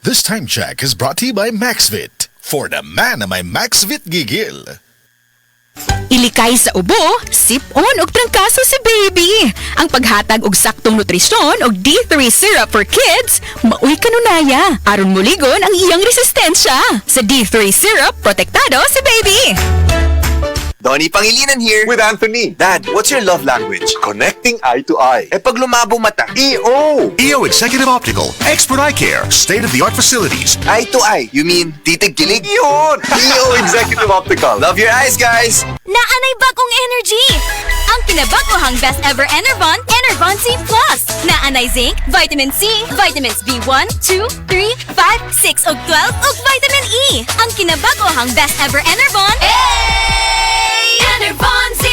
This time check is brought to you by MaxVit. For the man na may MaxVit gigil. Ilikay sa ubo, sip-on og trangkaso si baby. Ang paghatag og saktong nutrisyon og D3 syrup for kids, maoy kanunaya. Aron muligon ang iyang resistensya. Sa D3 syrup, protektado si baby. Donnie Pangilinan here. With Anthony. Dad, what's your love language? Connecting eye to eye. Eh pag lumabo mata. EO! EO Executive Optical, expert eye care, state-of-the-art facilities. Eye to eye. You mean titig kilig? Yun! EO Executive Optical. Love your eyes, guys. Naanay bagong energy! Ang kinabagohang best ever Enervon, Enervon C+. Naanay zinc, vitamin C, vitamins B1, 2, 3, 5, 6 ug 12 ug vitamin E. Ang kinabagohang best ever Enervon, Enervon Z+.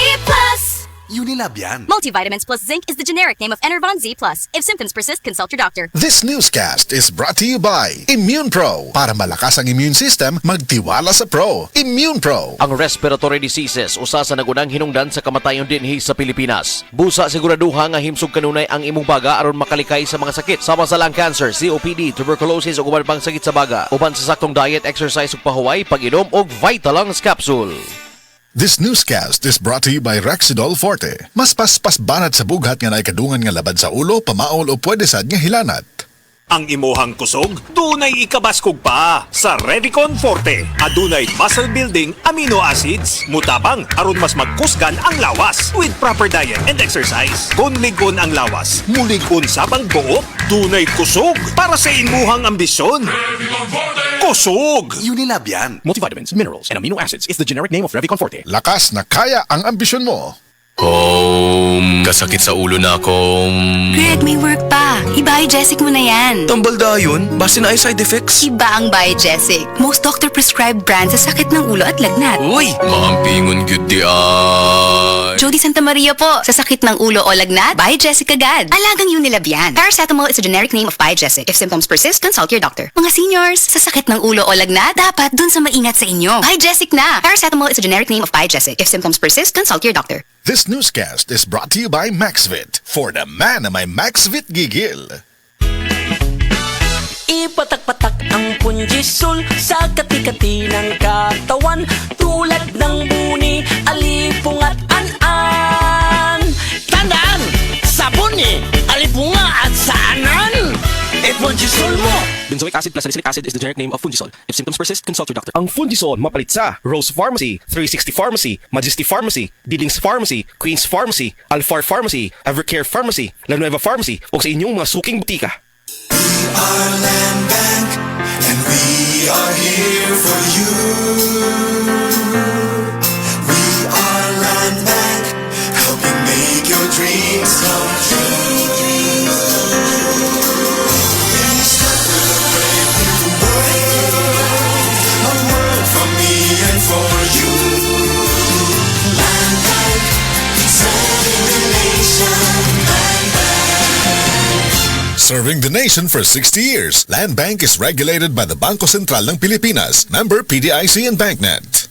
Unilab yan. Multivitamins plus zinc is the generic name of Enervon Z+. If symptoms persist, consult your doctor. This newscast is brought to you by Immune Pro. Para malakas ang immune system, magtiwala sa Pro. Immune Pro. Ang respiratory diseases usa sa nagunang hinungdan sa kamatayon dinhi sa Pilipinas. Busa siguraduha nga himsog kanunay ang imong baga aron makalikay sa mga sakit sama sa lung cancer, COPD, tuberculosis ug uban pang sakit sa baga. Uban sa saktong diet, exercise ug pahuway, pag-inom og Vitalungs capsule. This newscast is brought to you by Rexidol Forte. Mas paspas banat sa bughat nga naikadungan nga labad sa ulo, pamaol o pwede sad nga hilanat. Ang imuhang kusog, dunay ikabaskog pa sa Revicon Forte. Adunay muscle building amino acids. Mutabang aron mas magkusgan ang lawas with proper diet and exercise. Kung ligon ang lawas, muligon sabang buo, dunay kusog para sa imuhang ambisyon. Kusog! Unilab yan. Multivitamins, minerals, and amino acids is the generic name of Revicon Forte. Lakas na kaya ang ambisyon mo. Kasakit sa ulo na akong... Greg, may work pa. I-Biogesic mo na yan. Tambal dayon, base na ay side effects. Iba ang Biogesic. Most doctor-prescribed brand sa sakit ng ulo at lagnat. Uy! Maampingon gyud di ay. Jody Santa Maria po. Sa sakit ng ulo o lagnat, Biogesic agad. Alagang Unilab yan. Paracetamol is a generic name of Biogesic. If symptoms persist, consult your doctor. Mga seniors, sa sakit ng ulo o lagnat, dapat dun sa maingat sa inyo. Biogesic na. Paracetamol is a generic name of Biogesic. If symptoms persist, consult your doctor. This newscast is brought to you by MaxVit. For the man na may MaxVit gigil. Ipatak-patak ang punjisol sa kati-kati ng katawan, tulad ng buni, alipong at an-an. Tandaan! Sabuni, alipunga at saanan! Punjisol mo! Benzoic acid plus salicylic acid is the generic name of Fungisol. If symptoms persist, consult your doctor. Ang Fungisol mapalit sa Rose Pharmacy, 360 Pharmacy, Majesty Pharmacy, Dillings Pharmacy, Queen's Pharmacy, Alfar Pharmacy, Evercare Pharmacy, La Nueva Pharmacy o sa inyong mga suking butika. We are Land Bank and we are here for you. We are Land Bank, helping make your dreams come true. For you, Land Bank, serving the nation, Land Bank. Serving the nation for 60 years, Land Bank is regulated by the Bangko Sentral ng Pilipinas, member PDIC and BancNet.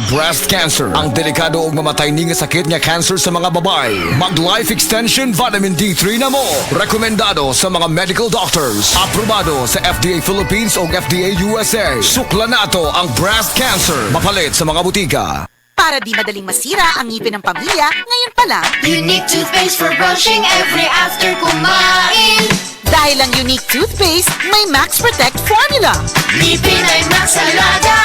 Breast cancer, ang delikado ug mamatay ni nga sakit nga cancer sa mga babae. Mag Life Extension Vitamin D3 na mo. Rekomendado sa mga medical doctors. Aprobado sa FDA Philippines ug FDA USA. Sukla nato ang breast cancer. Mapalit sa mga butika. Para di madaling masira ang ngipin ng pamilya, ngayon pa lang, Unique toothpaste for brushing every after kumain. Dahil ang Unique toothpaste, may Max Protect formula. Ngipin ay Max Alaga,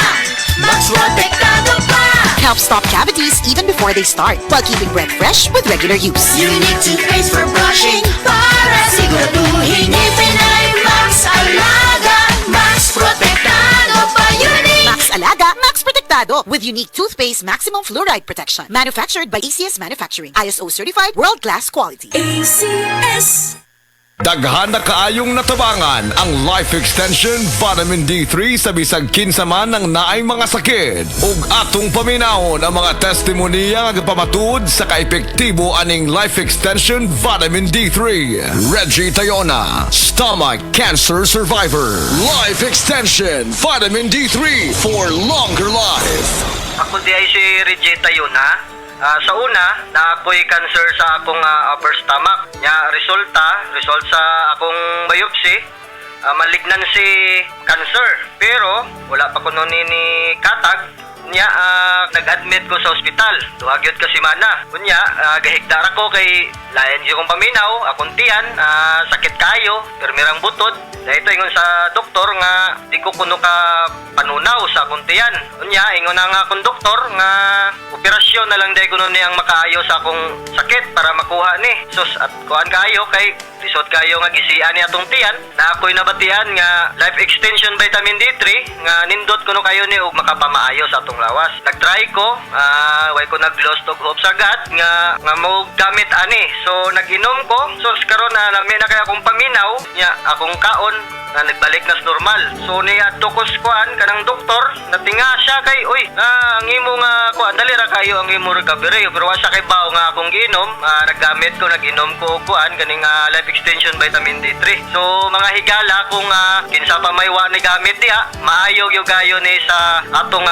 Max Protektado pa. Help stop cavities even before they start, while keeping breath fresh with regular use. Unique toothpaste for brushing, para siguraduhin ngipin ay Max Alaga, Max Protektado pa. Unique Max Alaga, Max Protektado with Unique toothpaste maximum fluoride protection. Manufactured by ACS Manufacturing. ISO certified world-class quality. ACS. Daghan na kaayong natabangan ang Life Extension Vitamin D3 sa bisag kinsa man ang naay mga sakit. Ug atong paminahon ang mga testimonya nga pamatud sa kaepektibo aning Life Extension Vitamin D3. Reggie Tayona, stomach cancer survivor. Life Extension Vitamin D3 for longer life. Ako di ay si Reggie Tayona. Sa una, na ako'y cancer sa akong upper stomach. Result sa akong biopsy, malignancy cancer. Pero wala pa kuno ni katag nya nag-admit ko sa ospital. Duhagyod ka si mana. Kunya gahigdara ko kay lain di kong paminaw, akong tiyan, sakit kayo, permirang butod. Dahito ingon sa doktor nga di ko kuno ka panunaw sa akong tiyan. Kunya ingon na nga akong doktor nga operasyon na lang dahil kuno niyang makaayo sa akong sakit para makuha ni. Sus at kuan kayo kay lisod kayo nga gisian ni atong tiyan na ako'y nabatian nga life extension vitamin D3 nga nindot kuno kayo ni og makapamaayo sa atong lawas. Nagtry ko, way ko nag-lost og hope sagad nga mo gamit ani. So nag-inom ko. So karon na lami na kay akong paminaw nya akong kaon na nagbalik na sa normal. So niya tukos kuan kanang doktor natinga siya kay ang imo nga kuan dali ra kayo ang imo recovery pero wa siya kay bawo nga akong giinom. Naggamit ko nag-inom ko kuan kaning life extension vitamin D3. So mga higala kung kinsa pa may wa ni gamit diha maayo gyud gayo ni sa atong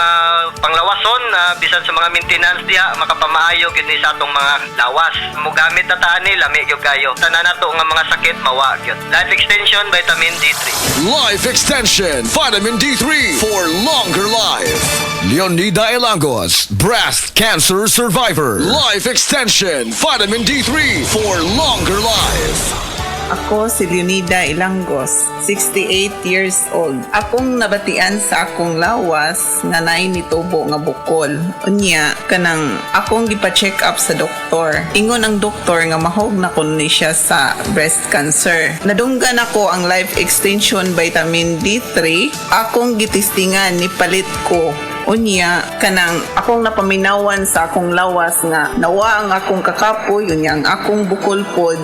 panglawason bisan sa mga maintenance diha makapamaayo gyud ni sa atong mga lawas. Mo gamit na tani lami gyud kayo. Tanan nato nga mga sakit mawa gyud. Life extension vitamin D3. Life Extension Vitamin D3 for longer life. Leonida Elangos, breast cancer survivor. Life Extension Vitamin D3 for longer life. Ako si Leonida Ilangos, 68 years old. Akong nabatian sa akong lawas nga naay nitubo nga bukol. Unya, kanang akong gipa-check up sa doktor. Ingon ang doktor nga mahog na kun ni siya sa breast cancer. Nadunggan ako ang life extension vitamin D3. Akong gitistingan ni palit ko. Unya, kanang akong napaminawan sa akong lawas nga nawa ang akong kakapoy, unya ang akong bukol pod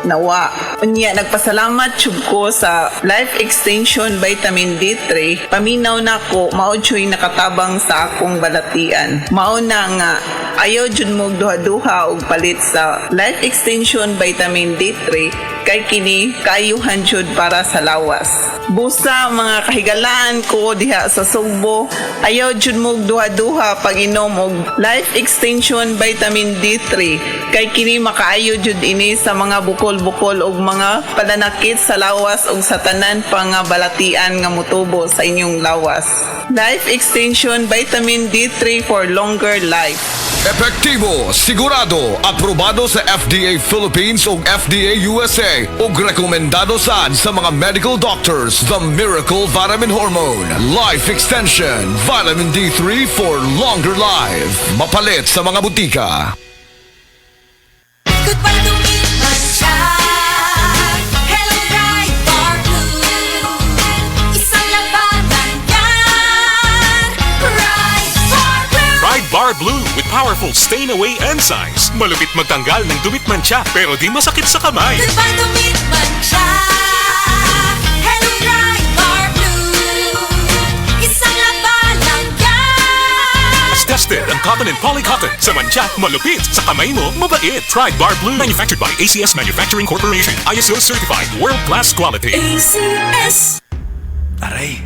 nawa. Unya, nagpasalamat jud ko sa life extension vitamin D3. Paminaw na ko, mao jud nakatabang sa akong balatian. Mao na nga ayaw jud mo duha-duha og palit sa life extension vitamin D3 kay kini kaayuhan jud para sa lawas. Busa mga kahigalaan ko diha sa Sugbo, ayaw jud mo duha-duha pag inom og life extension vitamin D3 kay kini makaayo jud ini sa mga bukol-bukol og mga pananakit sa lawas og sa tanan pa nga balatian nga motubo sa inyong lawas. Life extension vitamin D3 for longer life. Epektibo, sigurado, aprobado sa FDA Philippines ug FDA USA ug rekomendado sa mga medical doctors. The Miracle Vitamin Hormone Life Extension Vitamin D3 for longer life. Mapalit sa mga butika. Goodbye to me, Masya. Hello, Bright Bar Blue. Isang labanan yan. Bright Bar Blue. Pride Bar Blue with powerful stain-away enzymes. Malupit magtanggal ng dumit mancha pero di masakit sa kamay. Goodbye to me, Masya. Hello, Bright Bar Blue. Isang labanan yan. As tested ang cotton and polycotton. Sa mancha, malupit. Sa kamay mo, mabait. Pride Bar Blue. Manufactured by ACS Manufacturing Corporation. ISO certified. World-class quality. ACS. Aray.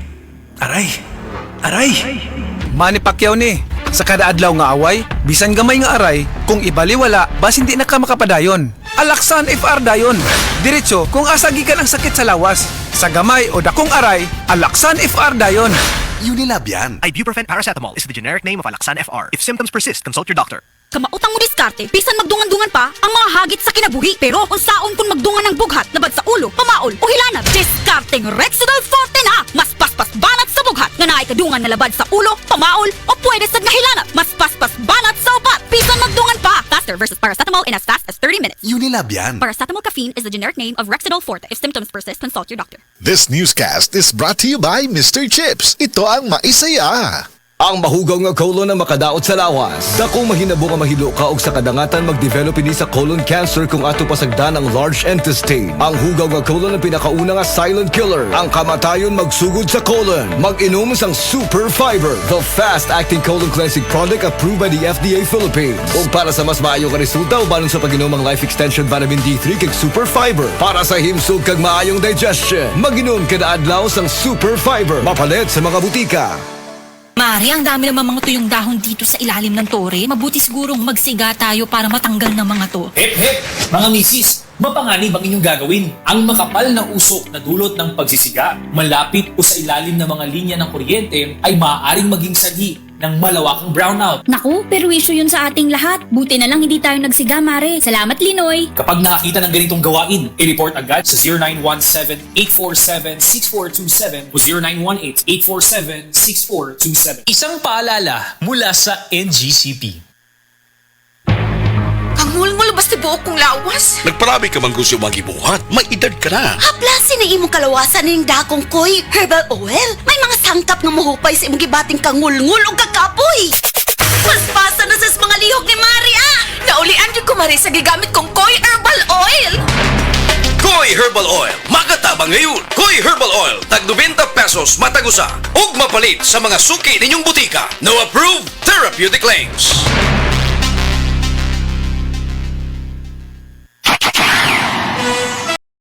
Manny Pacquiao ni. Sa kada adlaw nga away, bisan gamay nga aray, kung ibaliwala, bas hindi na ka makapadayon. Alaksan FR dayon. Diretso kung asa gikan ang sakit sa lawas. Sa gamay o dakong aray, Alaksan FR dayon. Unilab yan. Ibuprofen paracetamol is the generic name of Alaksan FR. If symptoms persist, consult your doctor. Kamautang mo diskarte, bisan magdungan-dungan pa ang mga hagit sa kinabuhi. Pero unsaon kung magdungan ng bughat, labad sa ulo, pamaol o hilanat, diskarteng Rexidol Forte na! Mas paspas banat sa bughat, nga naay kadungan na labad sa ulo, pamaol o pwede sad nga hilanat. Mas paspas banat sa upat, bisan magdungan pa! Faster versus paracetamol in as fast as 30 minutes. Unilab yan. Paracetamol caffeine is the generic name of Rexidol Forte. If symptoms persist, consult your doctor. This newscast is brought to you by Mr. Chips. Ito ang maisaya. Ang mahugaw nga colon na makadaot sa lawas. Dakong mahinabo nga mahilo ka og sa kadangatan mag-develop ini sa colon cancer kung ato pasagdan ang large intestine. Ang hugaw nga colon ang pinakauna nga silent killer. Ang kamatayon magsugod sa colon. Mag-inom sang Super Fiber, the fast-acting colon cleansing product approved by the FDA Philippines. Ug para sa mas maayo nga resulta ubanon sa pag-inom ang Life Extension Vitamin D3 kag Super Fiber. Para sa himsog kag maayong digestion, mag-inom kada adlaw sang Super Fiber. Mapalit sa mga butika. Mari, ang dami naman mga tuyong dahon dito sa ilalim ng tore. Mabuti sigurong magsiga tayo para matanggal ng mga to. Hep, hep! Mga misis, mapanganib ang inyong gagawin. Ang makapal na usok na dulot ng pagsisiga, malapit o sa ilalim ng mga linya ng kuryente ay maaaring maging sanhi ng malawakang brownout. Naku, perwisyo yun sa ating lahat. Buti na lang hindi tayo nagsiga, Mare. Salamat, Linoy. Kapag nakakita ng ganitong gawain, i-report agad sa 0917-847-6427 o 0918-847-6427. Isang paalala mula sa NGCP. Kangulngul basta buok kong lawas. Nagparami ka man gusto magibuhat. May edad ka na. Haplasin na imong kalawasan ng dakong koy herbal oil. May mga sangkap nga mahupay sa imong gibating kangulngul o kakapoy. Paspasa na sa mga lihok ni Maria. Naulian yung kumari sa gigamit kong koy herbal oil. Koy Herbal Oil, makatabang ngayon. Koy Herbal Oil, tag 90 pesos matagusa. Ug mapalit sa mga suki ninyong butika. No approved therapeutic claims.